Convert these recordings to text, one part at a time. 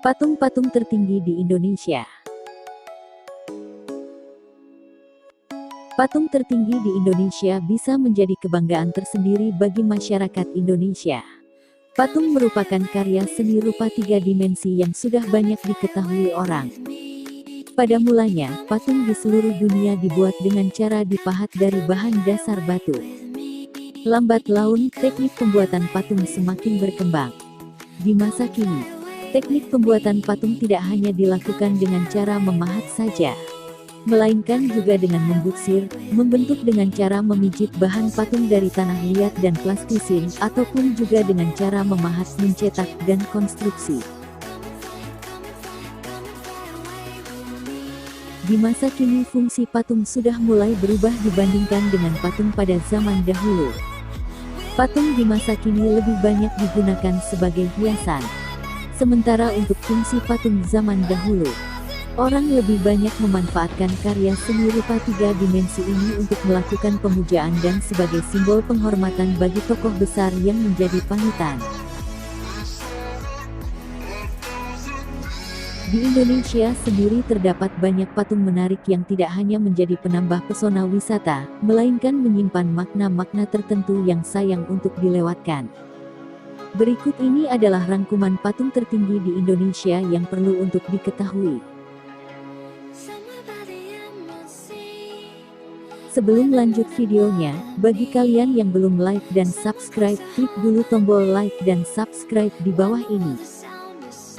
Patung-patung tertinggi di Indonesia. Patung tertinggi di Indonesia bisa menjadi kebanggaan tersendiri bagi masyarakat Indonesia. Patung merupakan karya seni rupa 3 dimensi yang sudah banyak diketahui orang. Pada mulanya, patung di seluruh dunia dibuat dengan cara dipahat dari bahan dasar batu. Lambat laun, teknik pembuatan patung semakin berkembang. Di masa kini, teknik pembuatan patung tidak hanya dilakukan dengan cara memahat saja, melainkan juga dengan membutsir, membentuk dengan cara memijit bahan patung dari tanah liat dan plastisin, ataupun juga dengan cara memahat, mencetak, dan konstruksi. Di masa kini fungsi patung sudah mulai berubah dibandingkan dengan patung pada zaman dahulu. Patung di masa kini lebih banyak digunakan sebagai hiasan. Sementara untuk fungsi patung zaman dahulu, orang lebih banyak memanfaatkan karya seni rupa 3 dimensi ini untuk melakukan pemujaan dan sebagai simbol penghormatan bagi tokoh besar yang menjadi panutan. Di Indonesia sendiri terdapat banyak patung menarik yang tidak hanya menjadi penambah pesona wisata, melainkan menyimpan makna-makna tertentu yang sayang untuk dilewatkan. Berikut ini adalah rangkuman patung tertinggi di Indonesia yang perlu untuk diketahui. Sebelum lanjut videonya, bagi kalian yang belum like dan subscribe, klik dulu tombol like dan subscribe di bawah ini,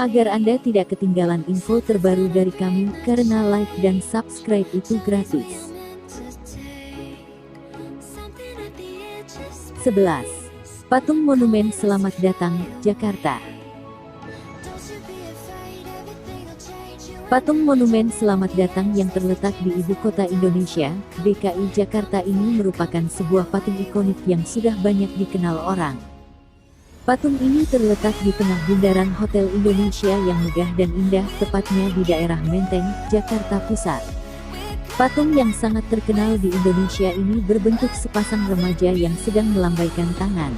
agar Anda tidak ketinggalan info terbaru dari kami, karena like dan subscribe itu gratis. 11. Patung Monumen Selamat Datang, Jakarta. Patung Monumen Selamat Datang yang terletak di Ibu Kota Indonesia, DKI Jakarta ini merupakan sebuah patung ikonik yang sudah banyak dikenal orang. Patung ini terletak di tengah bundaran Hotel Indonesia yang megah dan indah, tepatnya di daerah Menteng, Jakarta Pusat. Patung yang sangat terkenal di Indonesia ini berbentuk sepasang remaja yang sedang melambaikan tangan.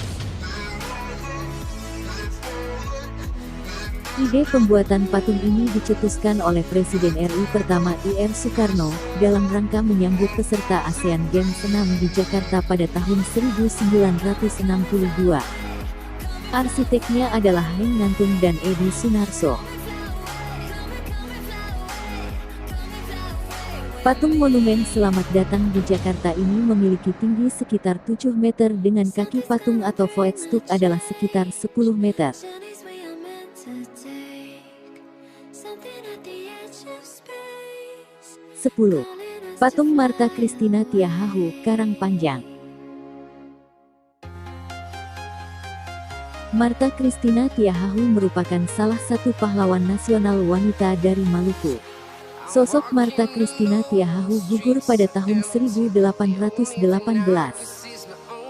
Ide pembuatan patung ini dicetuskan oleh Presiden RI pertama Ir Soekarno, dalam rangka menyambut peserta ASEAN Games 6 di Jakarta pada tahun 1962. Arsiteknya adalah Heng Nantung dan Edi Sunarso. Patung Monumen Selamat Datang di Jakarta ini memiliki tinggi sekitar 7 meter dengan kaki patung atau voetstup adalah sekitar 10 meter. 10. Patung Martha Christina Tiahahu, Karangpanjang. Martha Christina Tiahahu merupakan salah satu pahlawan nasional wanita dari Maluku. Sosok Martha Christina Tiahahu gugur pada tahun 1818.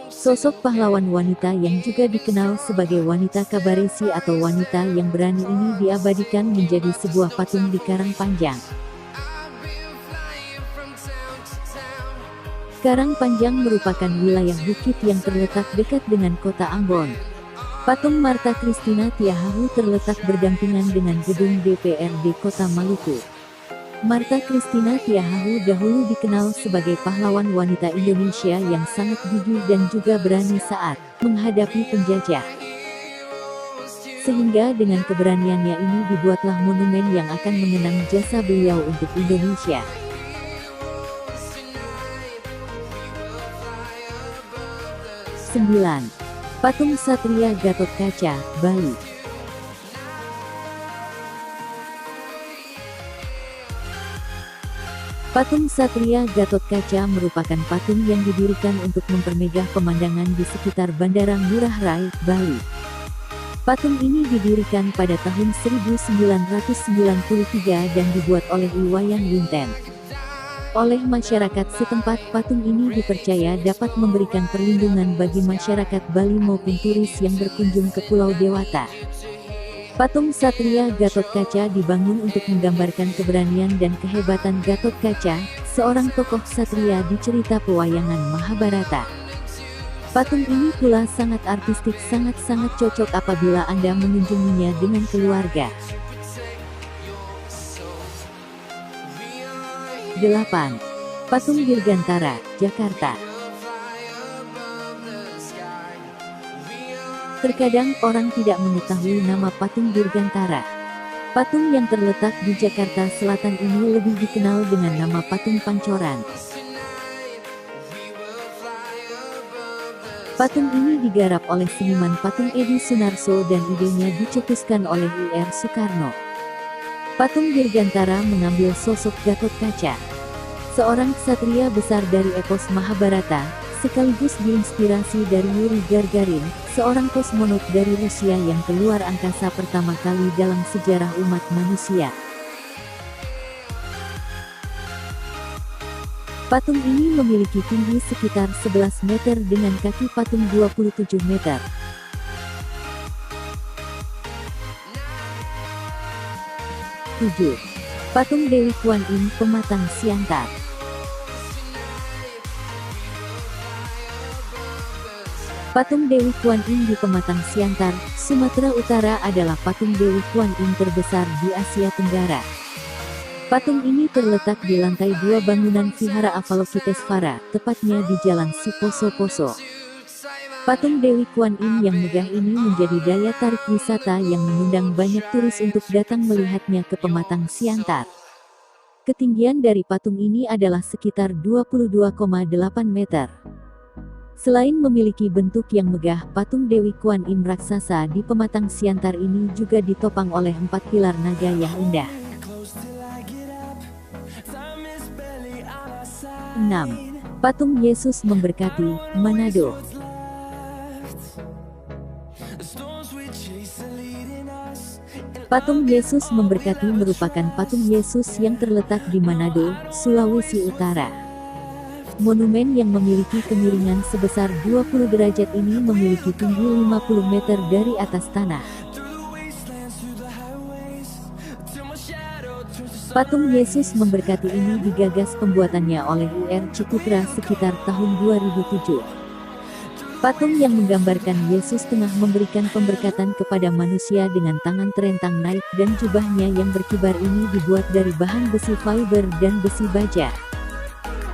Sosok pahlawan wanita yang juga dikenal sebagai wanita Kabaresi atau wanita yang berani ini diabadikan menjadi sebuah patung di Karangpanjang. Karangpanjang merupakan wilayah bukit yang terletak dekat dengan kota Ambon. Patung Martha Christina Tiahahu terletak berdampingan dengan gedung DPRD Kota Maluku. Martha Christina Tiahahu dahulu dikenal sebagai pahlawan wanita Indonesia yang sangat gigih dan juga berani saat menghadapi penjajah. Sehingga dengan keberaniannya ini dibuatlah monumen yang akan mengenang jasa beliau untuk Indonesia. Patung Satria Gatotkaca, Bali. Patung Satria Gatotkaca merupakan patung yang didirikan untuk mempermegah pemandangan di sekitar Bandara Ngurah Rai, Bali. Patung ini didirikan pada tahun 1993 dan dibuat oleh Iwayan Winten. Oleh masyarakat setempat, patung ini dipercaya dapat memberikan perlindungan bagi masyarakat Bali maupun turis yang berkunjung ke Pulau Dewata. Patung Satria Gatotkaca dibangun untuk menggambarkan keberanian dan kehebatan Gatotkaca, seorang tokoh satria di cerita pewayangan Mahabharata. Patung ini pula sangat artistik, sangat-sangat cocok apabila Anda mengunjunginya dengan keluarga. 8. Patung Dirgantara, Jakarta. Terkadang orang tidak mengetahui nama patung Dirgantara. Patung yang terletak di Jakarta Selatan ini lebih dikenal dengan nama patung Pancoran. Patung ini digarap oleh seniman patung Edi Sunarso dan idenya dicetuskan oleh Ir Soekarno. Patung Dirgantara mengambil sosok Gatot Kaca, seorang ksatria besar dari epos Mahabharata, sekaligus diinspirasi dari Yuri Gagarin, seorang kosmonot dari Rusia yang keluar angkasa pertama kali dalam sejarah umat manusia. Patung ini memiliki tinggi sekitar 11 meter dengan kaki patung 27 meter. Patung Dewi Kuan Im Pematang Siantar. Patung Dewi Kuan Im di Pematang Siantar, Sumatera Utara adalah patung Dewi Kuan Im terbesar di Asia Tenggara. Patung ini terletak di lantai 2 bangunan Vihara Avalokitesvara, tepatnya di Jalan Siposo-Poso. Patung Dewi Kuan Im yang megah ini menjadi daya tarik wisata yang mengundang banyak turis untuk datang melihatnya ke Pematang Siantar. Ketinggian dari patung ini adalah sekitar 22,8 meter. Selain memiliki bentuk yang megah, patung Dewi Kuan Im raksasa di Pematang Siantar ini juga ditopang oleh 4 pilar naga yang indah. 6. Patung Yesus Memberkati, Manado. Patung Yesus Memberkati merupakan patung Yesus yang terletak di Manado, Sulawesi Utara. Monumen yang memiliki kemiringan sebesar 20 derajat ini memiliki tinggi 50 meter dari atas tanah. Patung Yesus Memberkati ini digagas pembuatannya oleh Ir Ciputra sekitar tahun 2007. Patung yang menggambarkan Yesus tengah memberikan pemberkatan kepada manusia dengan tangan terentang naik dan jubahnya yang berkibar ini dibuat dari bahan besi fiber dan besi baja.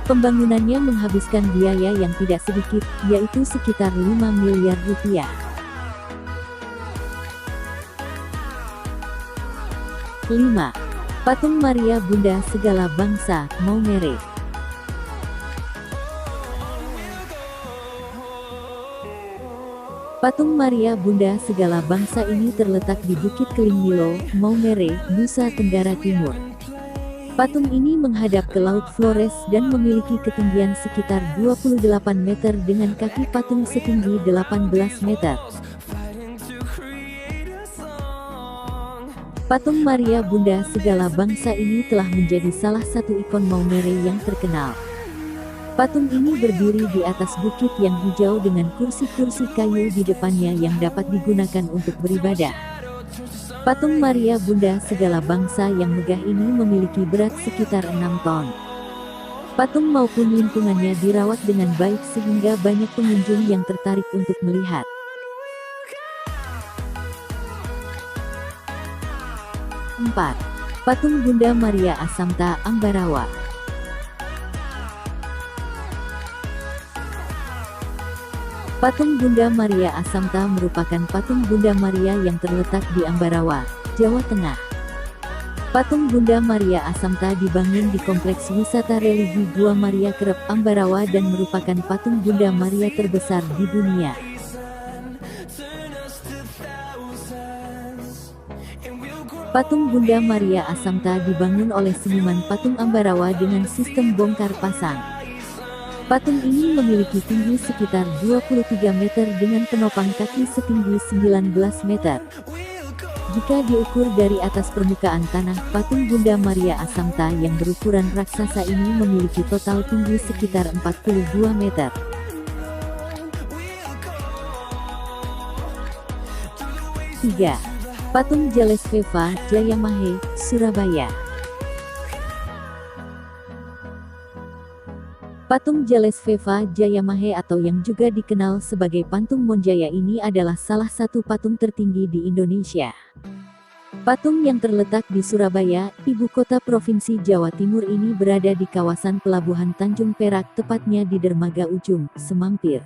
Pembangunannya menghabiskan biaya yang tidak sedikit, yaitu sekitar 5 miliar rupiah. 5. Patung Maria Bunda Segala Bangsa, Maumere. Patung Maria Bunda Segala Bangsa ini terletak di Bukit Keling-Milo, Maumere, Nusa Tenggara Timur. Patung ini menghadap ke Laut Flores dan memiliki ketinggian sekitar 28 meter dengan kaki patung setinggi 18 meter. Patung Maria Bunda Segala Bangsa ini telah menjadi salah satu ikon Maumere yang terkenal. Patung ini berdiri di atas bukit yang hijau dengan kursi-kursi kayu di depannya yang dapat digunakan untuk beribadah. Patung Maria Bunda Segala Bangsa yang megah ini memiliki berat sekitar 6 ton. Patung maupun lingkungannya dirawat dengan baik sehingga banyak pengunjung yang tertarik untuk melihat. 4. Patung Bunda Maria Assamta, Ambarawa. Patung Bunda Maria Assamta merupakan patung Bunda Maria yang terletak di Ambarawa, Jawa Tengah. Patung Bunda Maria Assamta dibangun di Kompleks Wisata Religi Gua Maria Kerep, Ambarawa dan merupakan patung Bunda Maria terbesar di dunia. Patung Bunda Maria Assamta dibangun oleh seniman patung Ambarawa dengan sistem bongkar pasang. Patung ini memiliki tinggi sekitar 23 meter dengan penopang kaki setinggi 19 meter. Jika diukur dari atas permukaan tanah, patung Bunda Maria Assamta yang berukuran raksasa ini memiliki total tinggi sekitar 42 meter. Tiga. Patung Jalesveva, Jayamahe, Surabaya. Patung Jalesveva Jayamahe atau yang juga dikenal sebagai Patung Monjaya ini adalah salah satu patung tertinggi di Indonesia. Patung yang terletak di Surabaya, ibu kota Provinsi Jawa Timur ini berada di kawasan Pelabuhan Tanjung Perak, tepatnya di dermaga Ujung, Semampir.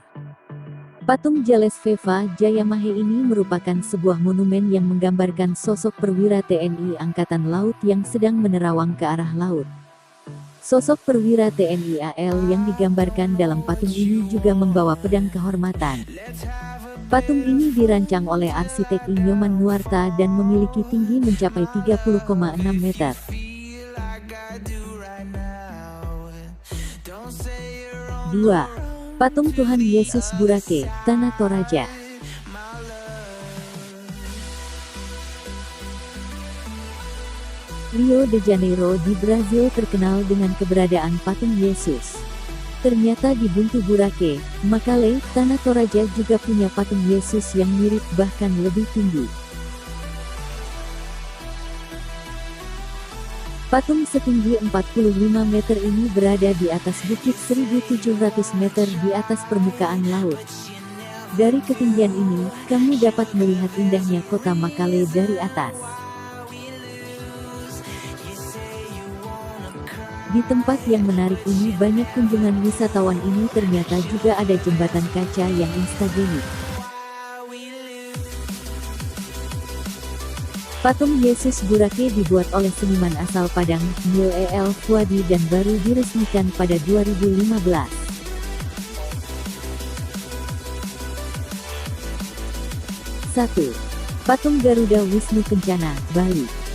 Patung Jales Veva Jayamahe ini merupakan sebuah monumen yang menggambarkan sosok perwira TNI Angkatan Laut yang sedang menerawang ke arah laut. Sosok perwira TNI AL yang digambarkan dalam patung ini juga membawa pedang kehormatan. Patung ini dirancang oleh arsitek Inyoman Nuarta dan memiliki tinggi mencapai 30,6 meter. 2. Patung Tuhan Yesus Burake, Tanah Toraja. Rio de Janeiro di Brazil terkenal dengan keberadaan patung Yesus. Ternyata di Buntu Burake, Makale, Tanah Toraja juga punya patung Yesus yang mirip bahkan lebih tinggi. Patung setinggi 45 meter ini berada di atas bukit 1.700 meter di atas permukaan laut. Dari ketinggian ini, kamu dapat melihat indahnya kota Makale dari atas. Di tempat yang menarik ini banyak kunjungan wisatawan ini ternyata juga ada jembatan kaca yang instagenik. Patung Yesus Burake dibuat oleh seniman asal Padang, Neil El Fuadi dan baru diresmikan pada 2015. 1. Patung Garuda Wisnu Kencana, Bali.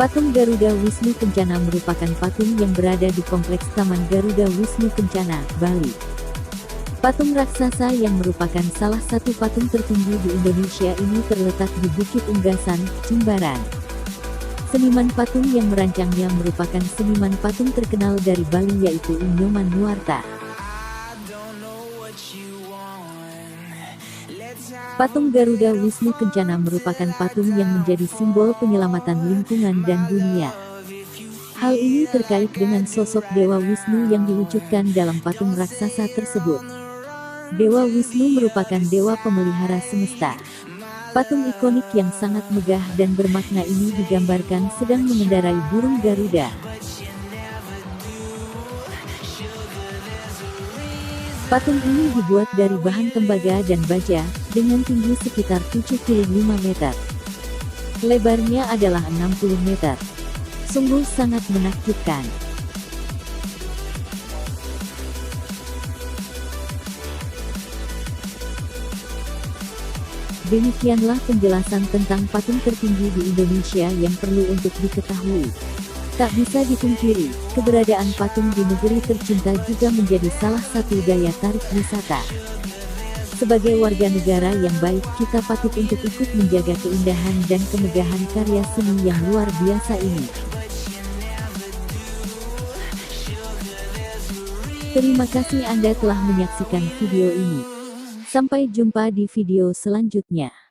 Patung Garuda Wisnu Kencana merupakan patung yang berada di Kompleks Taman Garuda Wisnu Kencana, Bali. Patung raksasa yang merupakan salah satu patung tertinggi di Indonesia ini terletak di Bukit Unggasan, Jimbaran. Seniman patung yang merancangnya merupakan seniman patung terkenal dari Bali yaitu Inyoman Nuarta. Patung Garuda Wisnu Kencana merupakan patung yang menjadi simbol penyelamatan lingkungan dan dunia. Hal ini terkait dengan sosok Dewa Wisnu yang diwujudkan dalam patung raksasa tersebut. Dewa Wisnu merupakan dewa pemelihara semesta. Patung ikonik yang sangat megah dan bermakna ini digambarkan sedang mengendarai burung Garuda. Patung ini dibuat dari bahan tembaga dan baja, dengan tinggi sekitar 75 meter. Lebarnya adalah 60 meter. Sungguh sangat menakjubkan. Demikianlah penjelasan tentang patung tertinggi di Indonesia yang perlu untuk diketahui. Tak bisa dipungkiri, keberadaan patung di negeri tercinta juga menjadi salah satu daya tarik wisata. Sebagai warga negara yang baik, kita patut untuk ikut menjaga keindahan dan kemegahan karya seni yang luar biasa ini. Terima kasih Anda telah menyaksikan video ini. Sampai jumpa di video selanjutnya.